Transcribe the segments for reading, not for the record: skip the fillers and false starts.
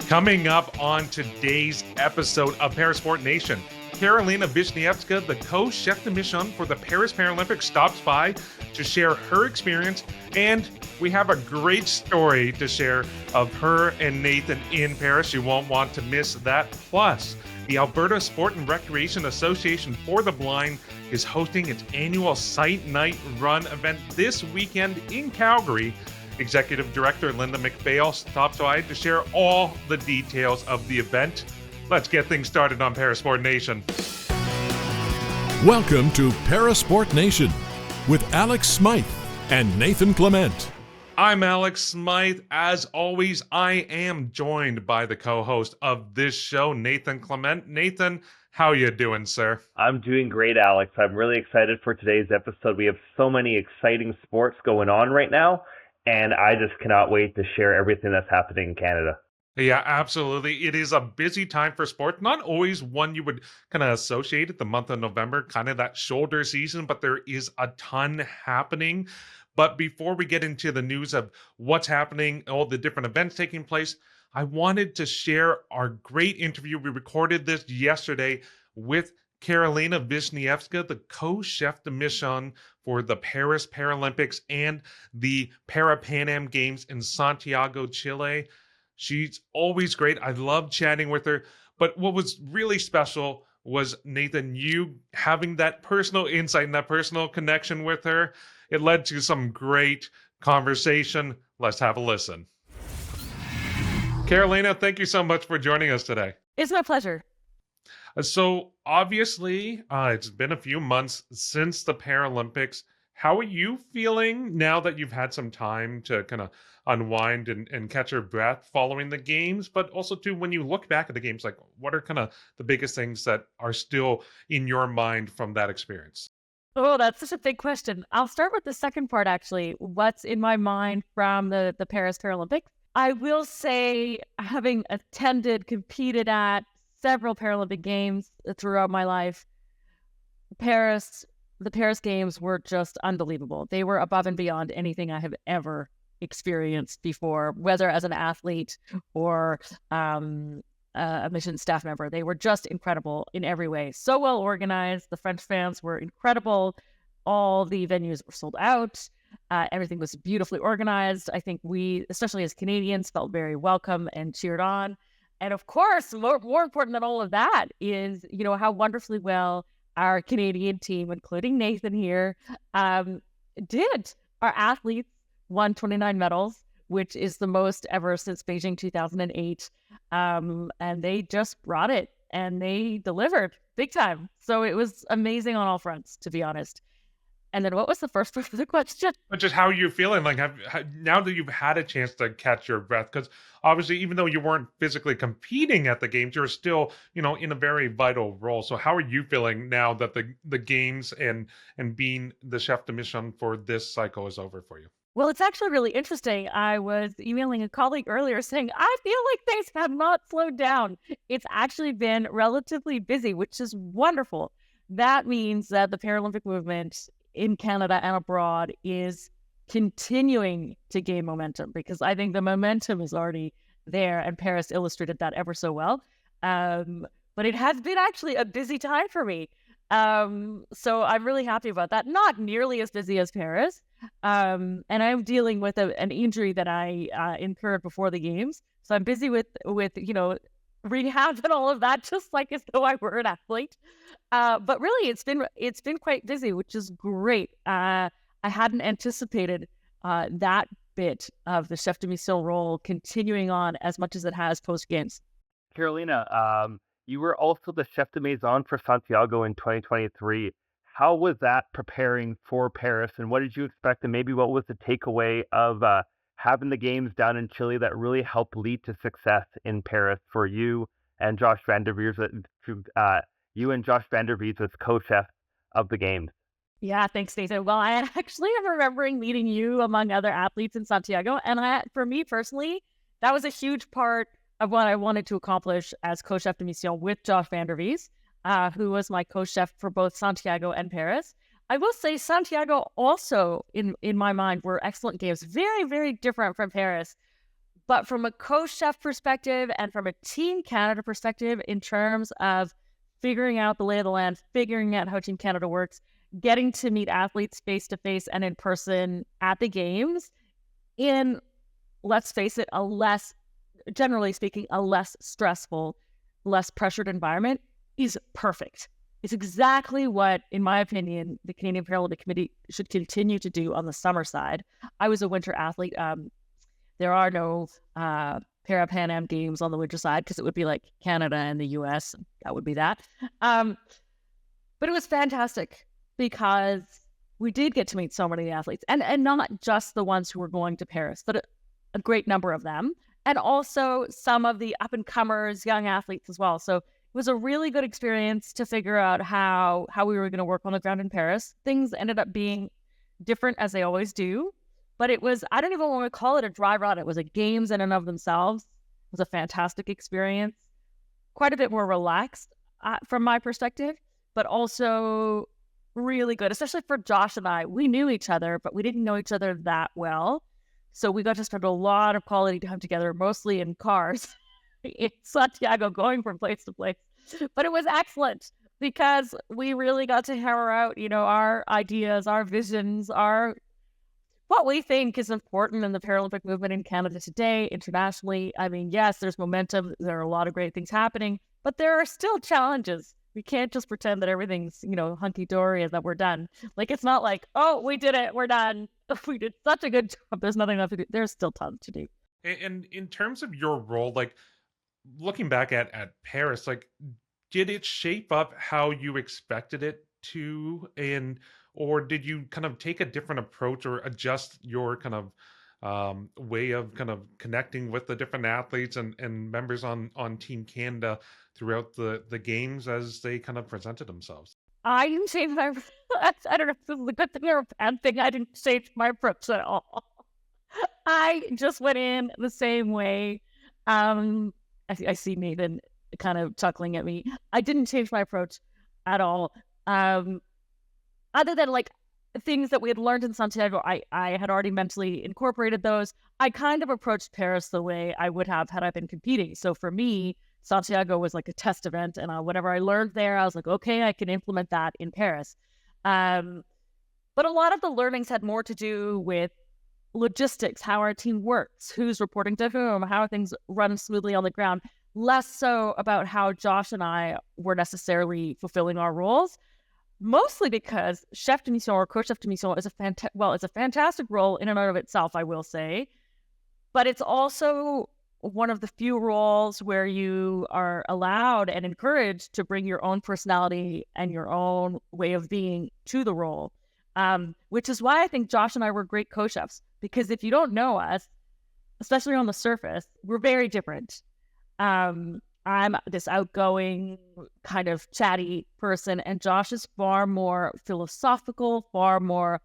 Coming up on today's episode of Parasport Nation, Karolina Wisniewska, the co-chef de mission for the Paris Paralympics, stops by to share her experience, and we have a great story to share of her and Nathan in Paris. You won't want to miss that. Plus, the Alberta Sport and Recreation Association for the Blind is hosting its annual Sight Night Run event this weekend in Calgary. Executive Director Linda McPhail stops by to share all the details of the event. Let's get things started on Parasport Nation. Welcome to Parasport Nation with Alex Smyth and Nathan Clement. I'm Alex Smyth. As always, I am joined by the co-host of this show, Nathan Clement. Nathan, how you doing, sir? I'm doing great, Alex. I'm really excited for today's episode. We have so many exciting sports going on right now, and I just cannot wait to share everything that's happening in Canada. Yeah, absolutely. It is a busy time for sport. Not always one you would kind of associate at the month of November, kind of that shoulder season, but there is a ton happening. But before we get into the news of what's happening, all the different events taking place, I wanted to share our great interview. We recorded this yesterday with Karolina Wisniewska, the co-chef de mission for the Paris Paralympics and the Pan Am Games in Santiago, Chile. She's always great. I love chatting with her. But what was really special was, Nathan, you having that personal insight and that personal connection with her. It led to some great conversation. Let's have a listen. Karolina, thank you so much for joining us today. It's my pleasure. So obviously, it's been a few months since the Paralympics. How are you feeling now that you've had some time to kind of unwind and catch your breath following the games? But also, too, when you look back at the games, like what are kind of the biggest things that are still in your mind from that experience? Oh, that's such a big question. I'll start with the second part, actually. What's in my mind from the Paris Paralympics? I will say, having competed at several Paralympic games throughout my life, the Paris Games were just unbelievable. They were above and beyond anything I have ever experienced before, whether as an athlete or a mission staff member. They were just incredible in every way. So well organized. The French fans were incredible. All the venues were sold out. Everything was beautifully organized. I think we, especially as Canadians, felt very welcome and cheered on. And of course, more important than all of that is, how wonderfully well our Canadian team, including Nathan here, did. Our athletes won 29 medals, which is the most ever since Beijing 2008. And they just brought it and they delivered big time. So it was amazing on all fronts, to be honest. And then what was the first part of the question? But just how are you feeling? Like, now that you've had a chance to catch your breath, because obviously, even though you weren't physically competing at the games, you're still, in a very vital role. So how are you feeling now that the games and being the chef de mission for this cycle is over for you? Well, it's actually really interesting. I was emailing a colleague earlier saying, I feel like things have not slowed down. It's actually been relatively busy, which is wonderful. That means that the Paralympic movement in Canada and abroad is continuing to gain momentum, because I think the momentum is already there, and Paris illustrated that ever so well. But it has been actually a busy time for me. So I'm really happy about that. Not nearly as busy as Paris. And I'm dealing with an injury that I incurred before the games. So I'm busy with rehab and all of that, just like as though I were an athlete. But really, it's been quite busy, which is great. I hadn't anticipated that bit of the chef de mission role continuing on as much as it has post games. Karolina, you were also the chef de mission for Santiago in 2023. How was that preparing for Paris, and what did you expect, and maybe what was the takeaway of having the games down in Chile that really helped lead to success in Paris for you and Josh Van Der Veers, as co-chef of the games? Yeah, thanks, Nathan. Well, I actually am remembering meeting you among other athletes in Santiago, and for me personally, that was a huge part of what I wanted to accomplish as co-chef de mission with Josh Van Der Veers, who was my co-chef for both Santiago and Paris. I will say Santiago also, in my mind, were excellent games. Very, very different from Paris, But from a co-chef perspective and from a Team Canada perspective, in terms of figuring out the lay of the land, figuring out how Team Canada works, getting to meet athletes face-to-face and in person at the games in, let's face it, generally speaking, a less stressful, less pressured environment is perfect. It's exactly what, in my opinion, the Canadian Paralympic Committee should continue to do on the summer side. I was a winter athlete. There are no Para-Pan Am games on the winter side because it would be like Canada and the US. That would be that. But it was fantastic because we did get to meet so many athletes, and not just the ones who were going to Paris, but a great number of them, and also some of the up-and-comers, young athletes as well. So it was a really good experience to figure out how we were going to work on the ground in Paris. Things ended up being different, as they always do. But it was, I don't even want to call it a dry run. It was a games in and of themselves. It was a fantastic experience. Quite a bit more relaxed from my perspective, but also really good, especially for Josh and I. We knew each other, but we didn't know each other that well. So we got to spend a lot of quality time together, mostly in cars in Santiago, going from place to place. But it was excellent because we really got to hammer out, our ideas, our visions, what we think is important in the Paralympic movement in Canada today, internationally. I mean, yes, there's momentum. There are a lot of great things happening, but there are still challenges. We can't just pretend that everything's, hunky-dory and that we're done. Like, it's not like, oh, we did it, we're done. We did such a good job. There's nothing left to do. There's still tons to do. And in terms of your role, like looking back at Paris, like did it shape up how you expected it to? Or did you kind of take a different approach or adjust your kind of way of kind of connecting with the different athletes and members on Team Canada throughout the games as they kind of presented themselves? I didn't change my, I don't know if this is a good thing or a bad thing. I didn't change my approach at all. I just went in the same way. I see Nathan kind of chuckling at me. I didn't change my approach at all. Other than like things that we had learned in Santiago, I had already mentally incorporated those. I kind of approached Paris the way I would have had I been competing. So for me, Santiago was like a test event, and whatever I learned there, I was like, okay, I can implement that in Paris. But a lot of the learnings had more to do with logistics, how our team works, who's reporting to whom, how things run smoothly on the ground, less so about how Josh and I were necessarily fulfilling our roles. Mostly because chef de mission or co-chef de mission is it's a fantastic role in and of itself, I will say, but it's also one of the few roles where you are allowed and encouraged to bring your own personality and your own way of being to the role, which is why I think Josh and I were great co-chefs, because if you don't know us, especially on the surface, we're very different. I'm this outgoing, kind of chatty person, and Josh is far more philosophical, far more,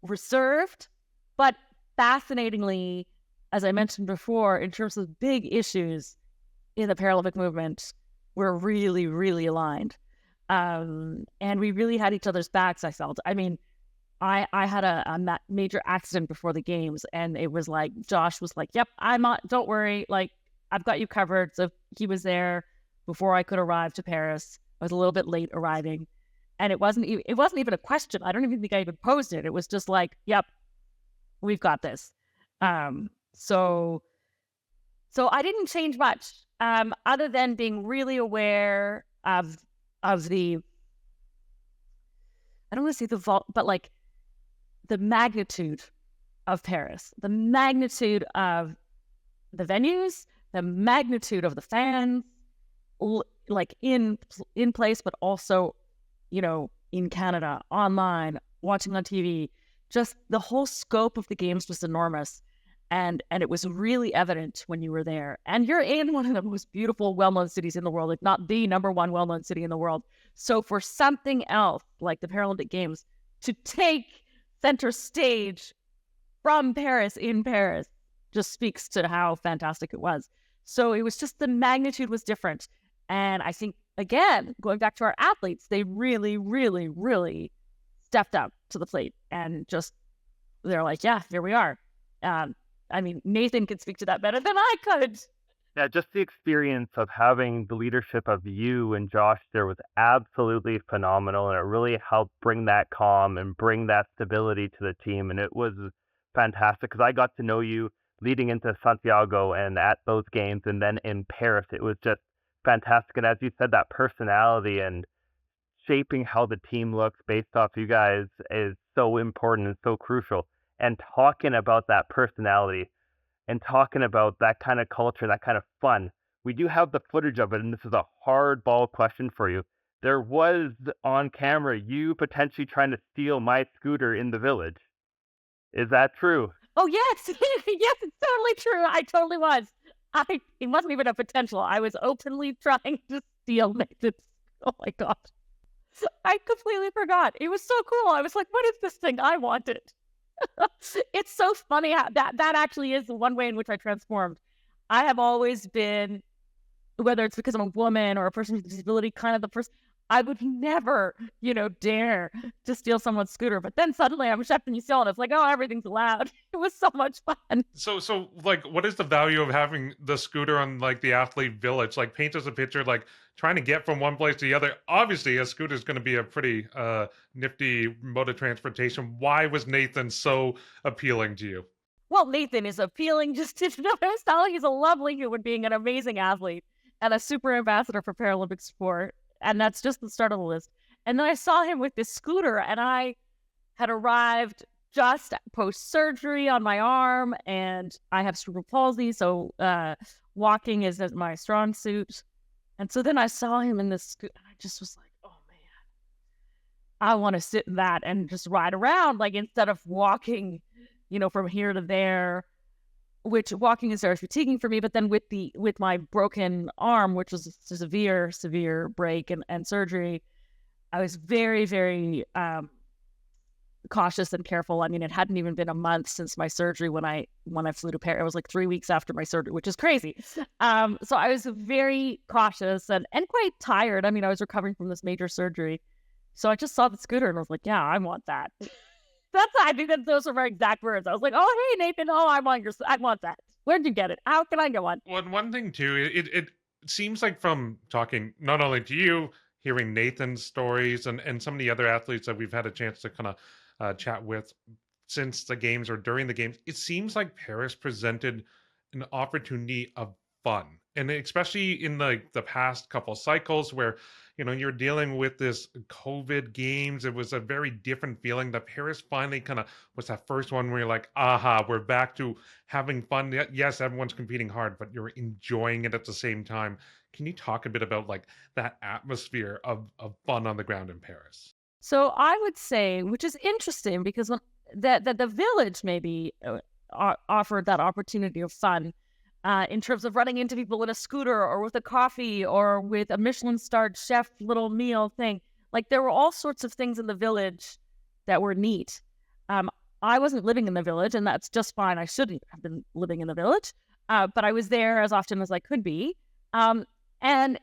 reserved. But fascinatingly, as I mentioned before, in terms of big issues in the Paralympic movement, we're really, really aligned. And we really had each other's backs, I felt. I mean, I had a major accident before the games, and it was like, Josh was like, yep, I'm on, don't worry, like, I've got you covered. So he was there before I could arrive to Paris. I was a little bit late arriving, and it wasn't even a question. I don't even think I even posed it. It was just like, yep, we've got this. So I didn't change much, other than being really aware of the, I don't want to say but like the magnitude of Paris, the magnitude of the venues, the magnitude of the fans, like in place, but also, in Canada, online, watching on TV. Just the whole scope of the games was enormous. And it was really evident when you were there. And you're in one of the most beautiful, well-known cities in the world, if not the number one well-known city in the world. So for something else, like the Paralympic Games, to take center stage from Paris, in Paris, just speaks to how fantastic it was. So it was just, the magnitude was different. And I think, again, going back to our athletes, they really, really, really stepped up to the plate and just, they're like, yeah, here we are. I mean, Nathan could speak to that better than I could. Yeah, just the experience of having the leadership of you and Josh there was absolutely phenomenal, and it really helped bring that calm and bring that stability to the team. And it was fantastic because I got to know you leading into Santiago and at those games, and then in Paris. It was just fantastic. And as you said, that personality and shaping how the team looks based off you guys is so important and so crucial. And talking about that personality and talking about that kind of culture, that kind of fun. We do have the footage of it, and this is a hardball question for you. There was on camera you potentially trying to steal my scooter in the village. Is that true? Oh, yes. Yes, it's totally true. I totally was. It wasn't even a potential. I was openly trying to steal Nathan's. Oh my God. I completely forgot. It was so cool. I was like, what is this thing? I want it. It's so funny how that actually is one way in which I transformed. I have always been, whether it's because I'm a woman or a person with a disability, kind of the person. I would never, dare to steal someone's scooter. But then suddenly I'm Chef Michel, and it's like, oh, everything's allowed. It was so much fun. So like, what is the value of having the scooter on like the athlete village? Like, paint us a picture, like trying to get from one place to the other. Obviously, a scooter is going to be a pretty nifty mode of transportation. Why was Nathan so appealing to you? Well, Nathan is appealing just to know. He's a lovely human being, an amazing athlete, and a super ambassador for Paralympic sport. And that's just the start of the list. And then I saw him with this scooter, and I had arrived just post-surgery on my arm, and I have cerebral palsy, so walking is my strong suit. And so then I saw him in this scooter, and I just was like, oh, man, I want to sit in that and just ride around, like, instead of walking, from here to there, which walking is very fatiguing for me. But then with my broken arm, which was a severe break and surgery, I was very, very cautious and careful. I mean, it hadn't even been a month since my surgery when I flew to Paris. It was like 3 weeks after my surgery, which is crazy. So I was very cautious and quite tired. I mean, I was recovering from this major surgery. So I just saw the scooter and I was like, yeah, I want that. I think that those were my exact words. I was like, oh, hey, Nathan, I want that. Where'd you get it? How can I get one? Well, one thing too, it seems like from talking not only to you, hearing Nathan's stories and some of the other athletes that we've had a chance to kind of chat with since the games or during the games, it seems like Paris presented an opportunity of fun. And especially in the past couple cycles where, you're dealing with this COVID games, it was a very different feeling. That Paris finally kind of was that first one where you're like, aha, we're back to having fun. Yes, everyone's competing hard, but you're enjoying it at the same time. Can you talk a bit about like that atmosphere of fun on the ground in Paris? So I would say, which is interesting because that the village maybe offered that opportunity of fun. In terms of running into people in a scooter or with a coffee or with a Michelin-starred chef little meal thing. Like, there were all sorts of things in the village that were neat. I wasn't living in the village, and that's just fine. I shouldn't have been living in the village, but I was there as often as I could be. And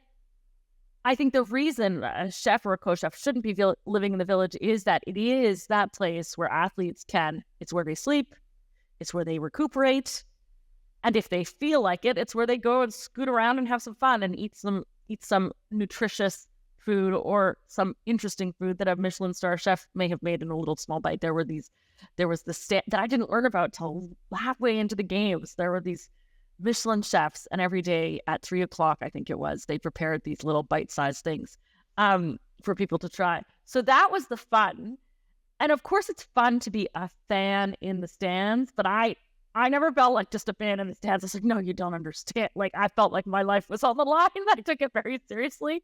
I think the reason a chef or a co-chef shouldn't be living in the village is that it is that place where athletes it's where they sleep, it's where they recuperate. And if they feel like it, it's where they go and scoot around and have some fun and eat some nutritious food or some interesting food that a Michelin star chef may have made in a little small bite. There was the stand that I didn't learn about till halfway into the games. There were these Michelin chefs, and every day at 3:00, I think it was, they prepared these little bite-sized things for people to try. So that was the fun. And of course, it's fun to be a fan in the stands, but I never felt like just a fan in the stands. I was like, no, you don't understand. Like, I felt like my life was on the line. I took it very seriously.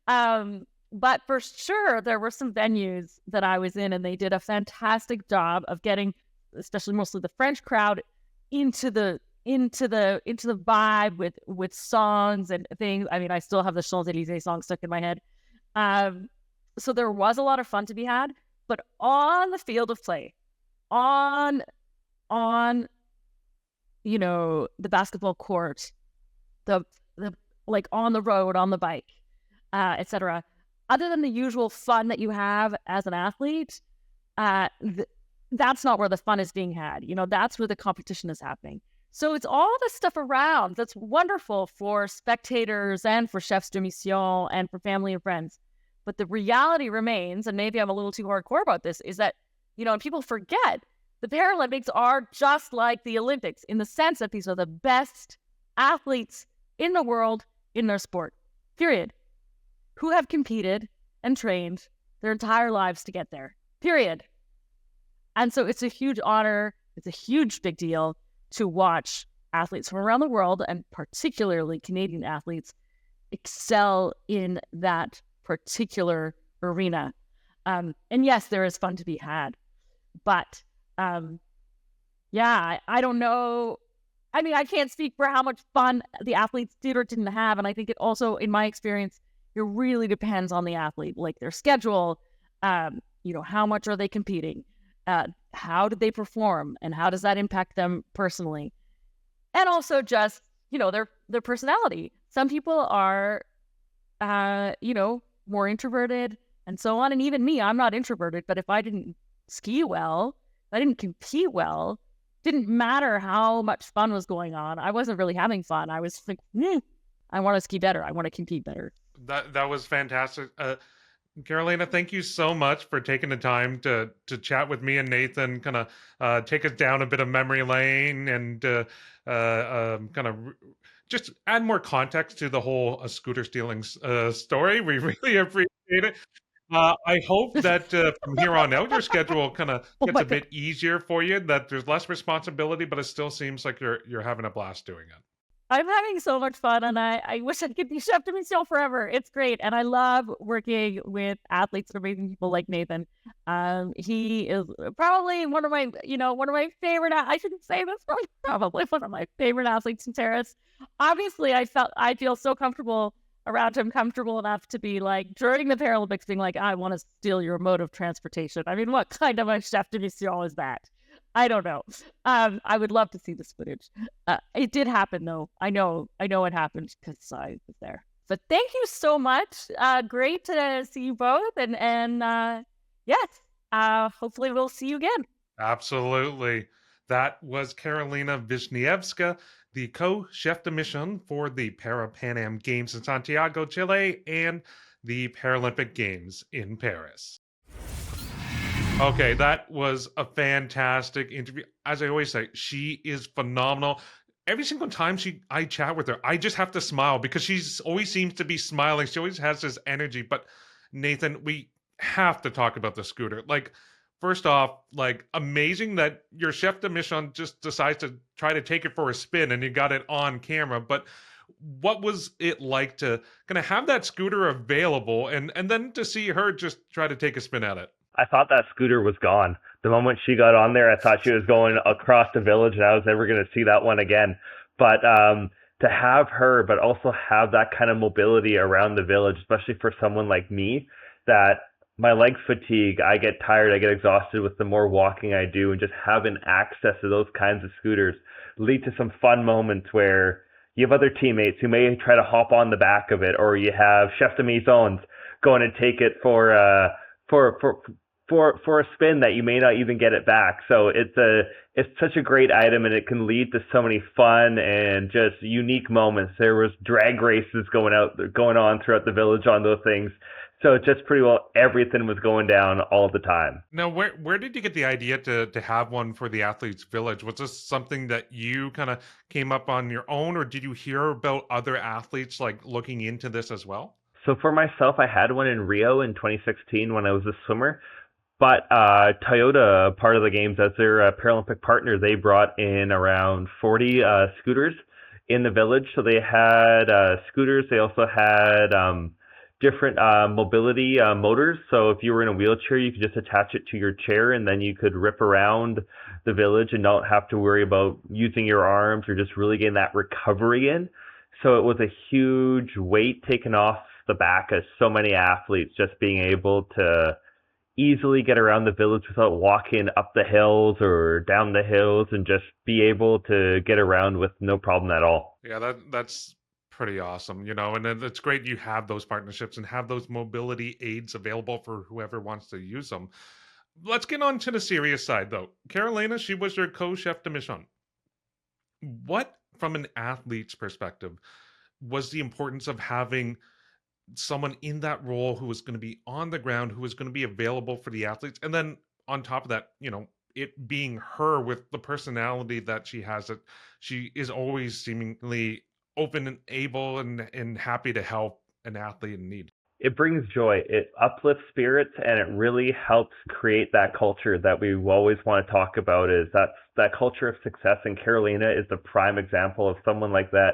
But for sure, there were some venues that I was in, and they did a fantastic job of getting, especially mostly the French crowd, into the vibe with songs and things. I mean, I still have the Champs-Élysées song stuck in my head. So there was a lot of fun to be had. But on the field of play, on the basketball court, the like on the road, on the bike, etc. Other than the usual fun that you have as an athlete, that's not where the fun is being had. That's where the competition is happening. So it's all the stuff around that's wonderful for spectators and for chefs de mission and for family and friends. But the reality remains, and maybe I'm a little too hardcore about this, is that, and people forget, the Paralympics are just like the Olympics in the sense that these are the best athletes in the world in their sport, period, who have competed and trained their entire lives to get there, period. And so it's a huge honor. It's a huge big deal to watch athletes from around the world, and particularly Canadian athletes, excel in that particular arena. And yes, there is fun to be had. But I don't know. I mean, I can't speak for how much fun the athletes did or didn't have. And I think it also, in my experience, it really depends on the athlete, like their schedule, how much are they competing? How did they perform, and how does that impact them personally? And also just, their personality. Some people are, more introverted and so on. And even me, I'm not introverted, but if I didn't ski well, if I didn't compete well, didn't matter how much fun was going on. I wasn't really having fun. I was like, I want to ski better. I want to compete better. That was fantastic. Karolina, thank you so much for taking the time to chat with me and Nathan, kind of take us down a bit of memory lane and kind of just add more context to the whole scooter stealing story. We really appreciate it. I hope that from here on out, your schedule kind of gets a bit easier for you, that there's less responsibility, but it still seems like you're having a blast doing it. I'm having so much fun, and I wish I could be chef de mission forever. It's great, and I love working with athletes and amazing people like Nathan. He is probably one of my favorite. I shouldn't say this, probably one of my favorite athletes in Paris. Obviously, I feel so comfortable around him, comfortable enough to be like during the Paralympics, being like, I want to steal your mode of transportation. I mean, what kind of a chef de mission is that? I don't know. I would love to see this footage. It did happen, though. I know it happened because I was there. But thank you so much. Great to see you both. And yes, hopefully we'll see you again. Absolutely. That was Karolina Wisniewska, the co-chef de mission for the Pan Am Games in Santiago, Chile, and the Paralympic Games in Paris. Okay, that was a fantastic interview. As I always say, she is phenomenal. Every single time I chat with her, I just have to smile because she always seems to be smiling. She always has this energy. But Nathan, we have to talk about the scooter. Like, first off, like, amazing that your chef de mission just decides to try to take it for a spin and you got it on camera. But what was it like to kind of have that scooter available and then to see her just try to take a spin at it? I thought that scooter was gone. The moment she got on there, I thought she was going across the village and I was never going to see that one again. But to have her, but also have that kind of mobility around the village, especially for someone like me, that my leg fatigue, I get tired, I get exhausted with the more walking I do, and just having access to those kinds of scooters lead to some fun moments where you have other teammates who may try to hop on the back of it, or you have chef de missions going to take it for a spin that you may not even get it back. So it's such a great item, and it can lead to so many fun and just unique moments. There was drag races going on throughout the village on those things. So just pretty well everything was going down all the time. Now, where did you get the idea to have one for the Athletes Village? Was this something that you kind of came up on your own, or did you hear about other athletes like looking into this as well? So for myself, I had one in Rio in 2016 when I was a swimmer. But Toyota, part of the games, as their Paralympic partner, they brought in around 40 scooters in the village. So they had scooters. They also had different mobility motors. So if you were in a wheelchair, you could just attach it to your chair, and then you could rip around the village and not have to worry about using your arms or just really getting that recovery in. So it was a huge weight taken off the back of so many athletes, just being able to easily get around the village without walking up the hills or down the hills, and just be able to get around with no problem at all. Yeah, that's pretty awesome, and then it's great you have those partnerships and have those mobility aids available for whoever wants to use them. Let's get on to the serious side, though. Carolina, she was your co-chef de mission. What, from an athlete's perspective, was the importance of having someone in that role who was going to be on the ground, who was going to be available for the athletes, and then on top of that, it being her with the personality that she has, that she is always seemingly open and able and happy to help an athlete in need. It brings joy, it uplifts spirits, and it really helps create that culture that we always want to talk about. Is that culture of success, and Carolina is the prime example of someone like that,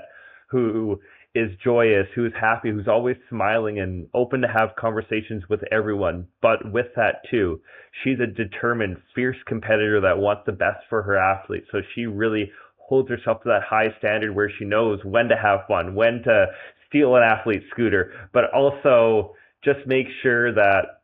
who is joyous, who's happy, who's always smiling and open to have conversations with everyone. But with that too, she's a determined, fierce competitor that wants the best for her athletes. So she really holds herself to that high standard where she knows when to have fun, when to steal an athlete's scooter, but also just make sure that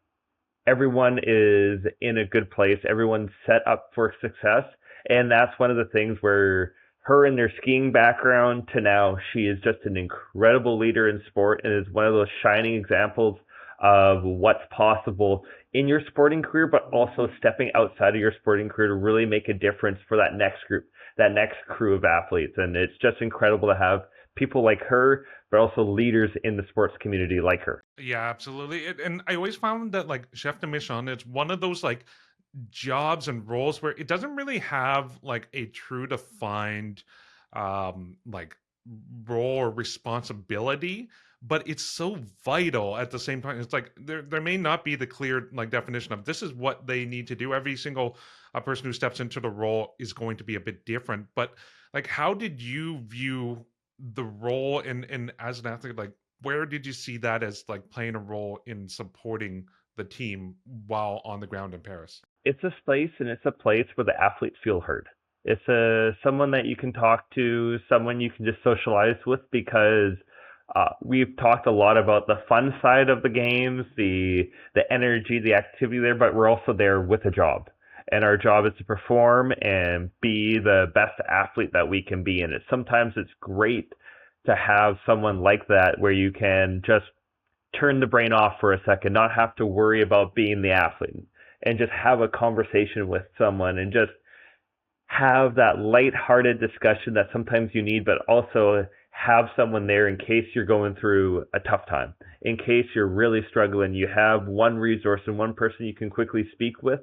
everyone is in a good place, everyone's set up for success. And that's one of the things where her and their skiing background to now, she is just an incredible leader in sport and is one of those shining examples of what's possible in your sporting career, but also stepping outside of your sporting career to really make a difference for that next group, that next crew of athletes. And it's just incredible to have people like her, but also leaders in the sports community like her. Yeah, absolutely. And I always found that like chef de mission, it's one of those like jobs and roles where it doesn't really have like a true defined like role or responsibility, but it's so vital at the same time. It's like there may not be the clear like definition of this is what they need to do. Every single person who steps into the role is going to be a bit different. But like, how did you view the role in as an athlete? Like, where did you see that as like playing a role in supporting the team while on the ground in Paris? It's a space, and it's a place where the athletes feel heard. It's someone that you can talk to, someone you can just socialize with, because we've talked a lot about the fun side of the games, the energy, the activity there, but we're also there with a job. And our job is to perform and be the best athlete that we can be. And sometimes it's great to have someone like that where you can just turn the brain off for a second, not have to worry about being the athlete, and just have a conversation with someone and just have that light-hearted discussion that sometimes you need, but also have someone there in case you're going through a tough time, in case you're really struggling. You have one resource and one person you can quickly speak with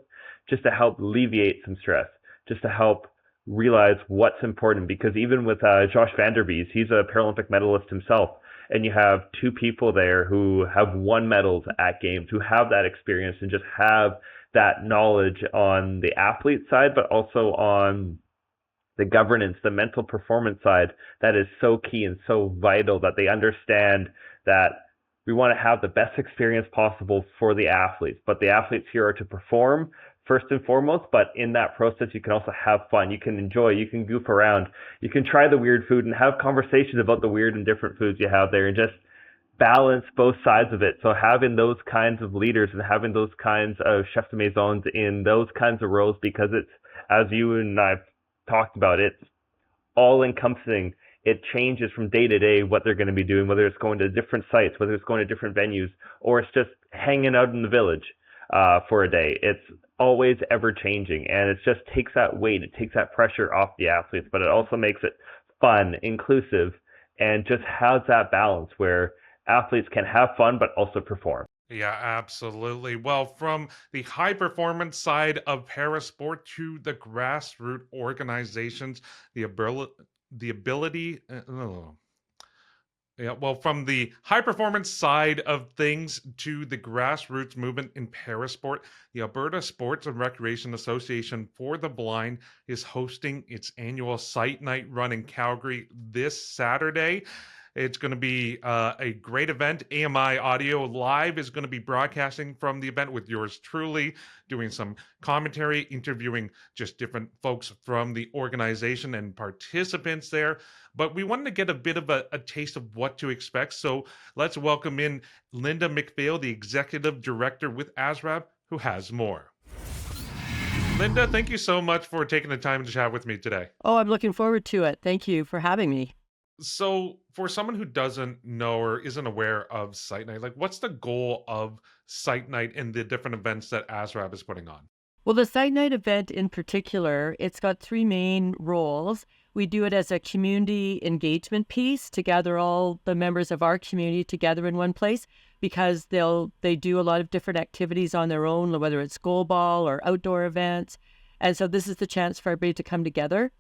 just to help alleviate some stress, just to help realize what's important. Because even with Josh Van Der Bees, he's a Paralympic medalist himself, and you have two people there who have won medals at games, who have that experience and just have that knowledge on the athlete side, but also on the governance, the mental performance side, that is so key and so vital, that they understand that we want to have the best experience possible for the athletes. But the athletes here are to perform first and foremost, but in that process, you can also have fun. You can enjoy, you can goof around, you can try the weird food and have conversations about the weird and different foods you have there, and just balance both sides of it. So having those kinds of leaders and having those kinds of chef de maisons in those kinds of roles, because it's, as you and I've talked about, it's all encompassing. It changes from day to day what they're going to be doing, whether it's going to different sites, whether it's going to different venues, or it's just hanging out in the village for a day. It's always ever changing, and it just takes that weight, it takes that pressure off the athletes, but it also makes it fun, inclusive, and just has that balance where athletes can have fun but also perform. Yeah, absolutely. Well, from the high performance side of parasport to the grassroots organizations, the ability, yeah, well, from the high performance side of things to the grassroots movement in parasport, the Alberta Sports and Recreation Association for the Blind is hosting its annual Sight Night run in Calgary this Saturday. It's going to be a great event. AMI Audio Live is going to be broadcasting from the event with yours truly, doing some commentary, interviewing just different folks from the organization and participants there. But we wanted to get a bit of a taste of what to expect. So let's welcome in Linda McPhail, the executive director with ASRAB, who has more. Linda, thank you so much for taking the time to chat with me today. Oh, I'm looking forward to it. Thank you for having me. So for someone who doesn't know or isn't aware of Sight Night, like what's the goal of Sight Night and the different events that ASRAB is putting on? Well, the Site Night event in particular, it's got three main roles. We do it as a community engagement piece to gather all the members of our community together in one place, because they do a lot of different activities on their own, whether it's goalball or outdoor events. And so this is the chance for everybody to come together.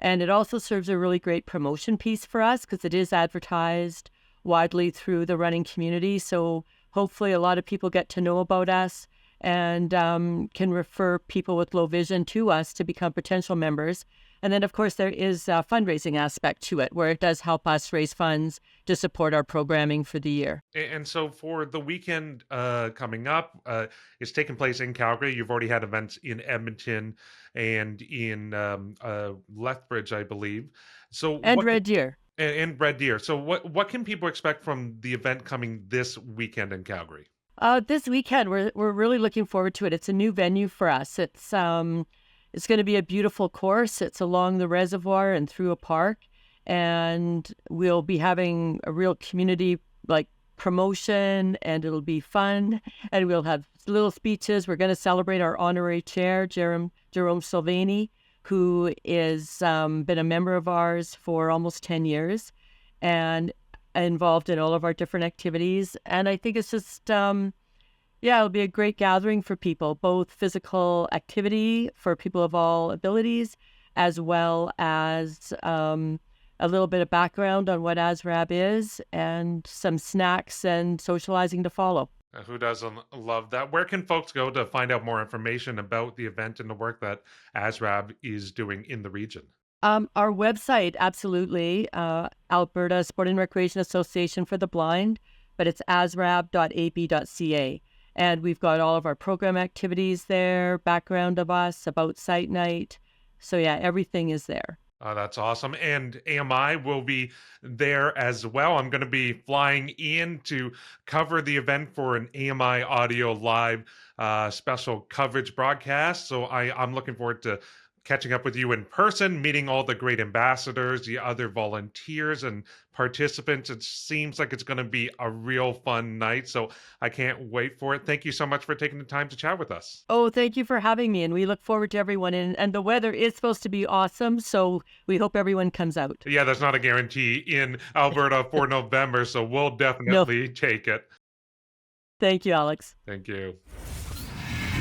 And it also serves a really great promotion piece for us because it is advertised widely through the running community. So hopefully a lot of people get to know about us and can refer people with low vision to us to become potential members. And then, of course, there is a fundraising aspect to it where it does help us raise funds to support our programming for the year. And so for the weekend coming up, it's taking place in Calgary. You've already had events in Edmonton and in Lethbridge, I believe. So And Red Deer. And Red Deer. So what can people expect from the event coming this weekend in Calgary? This weekend, we're really looking forward to it. It's a new venue for us. It's going to be a beautiful course. It's along the reservoir and through a park, and we'll be having a real community promotion, and it'll be fun. And we'll have little speeches. We're going to celebrate our honorary chair, Jerome Sylvani, who is been a member of ours for almost 10 years, and involved in all of our different activities. And I think it's just, it'll be a great gathering for people, both physical activity for people of all abilities, as well as a little bit of background on what ASRAB is, and some snacks and socializing to follow. Who doesn't love that? Where can folks go to find out more information about the event and the work that ASRAB is doing in the region? Our website, absolutely, Alberta Sport and Recreation Association for the Blind, but it's asrab.ab.ca. And we've got all of our program activities there, background of us, about Site Night. So yeah, everything is there. That's awesome. And AMI will be there as well. I'm going to be flying in to cover the event for an AMI Audio Live special coverage broadcast. So I'm looking forward to catching up with you in person, meeting all the great ambassadors, the other volunteers and participants. It seems like it's going to be a real fun night, so I can't wait for it. Thank you so much for taking the time to chat with us. Oh, thank you for having me, and we look forward to everyone. And the weather is supposed to be awesome, so we hope everyone comes out. Yeah, that's not a guarantee in Alberta for November, so we'll definitely take it. Thank you, Alex. Thank you.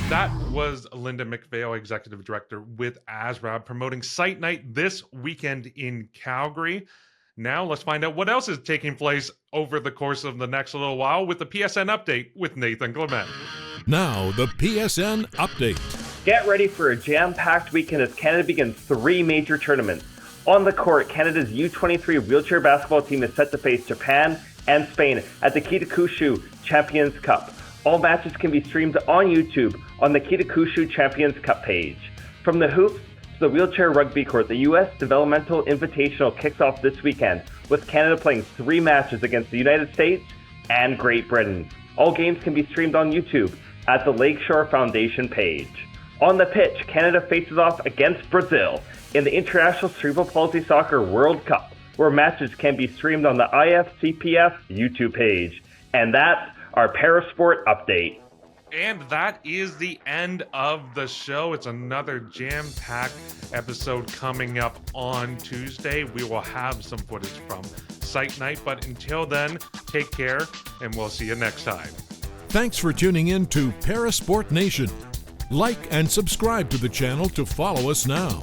That was Linda McPhail, Executive Director with ASRAB, promoting Site Night this weekend in Calgary. Now let's find out what else is taking place over the course of the next little while with the PSN Update with Nathan Clement. Now the PSN Update. Get ready for a jam-packed weekend as Canada begins 3 major tournaments. On the court, Canada's U23 wheelchair basketball team is set to face Japan and Spain at the Kitakyushu Champions Cup. All matches can be streamed on YouTube on the Kitakyushu Champions Cup page. From the hoops to the wheelchair rugby court, the U.S. Developmental Invitational kicks off this weekend, with Canada playing 3 matches against the United States and Great Britain. All games can be streamed on YouTube at the Lakeshore Foundation page. On the pitch, Canada faces off against Brazil in the International Cerebral Palsy Soccer World Cup, where matches can be streamed on the IFCPF YouTube page. And that's our Parasport Update. And that is the end of the show. It's another jam-packed episode coming up on Tuesday. We will have some footage from Site Night, but until then, take care, and we'll see you next time. Thanks for tuning in to Parasport Nation. Like and subscribe to the channel to follow us now.